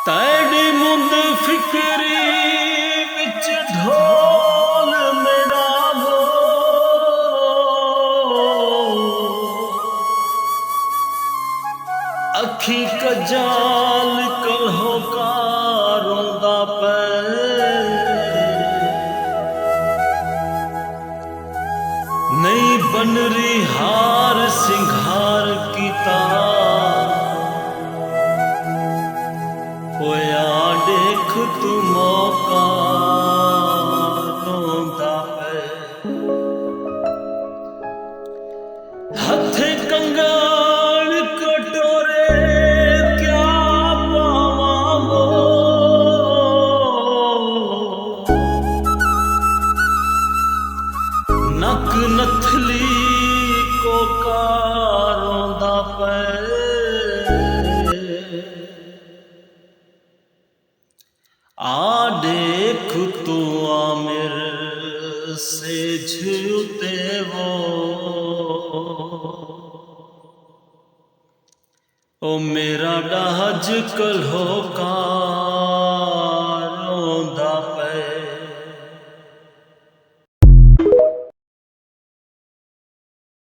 तैड़ी मुंद फिक्री बिच ढोल मेरा वो अखी कजाल कल्हो कारोंदा पे नहीं बनरी हार सिंघार कीता होया देख तू मौका रोंदा पे हथे कंगाल कटोरे क्या पावां वो नक नथली को रोंदा पे आ देख तू आमिर से झूते वो ओ मेरा डाज कल्हो का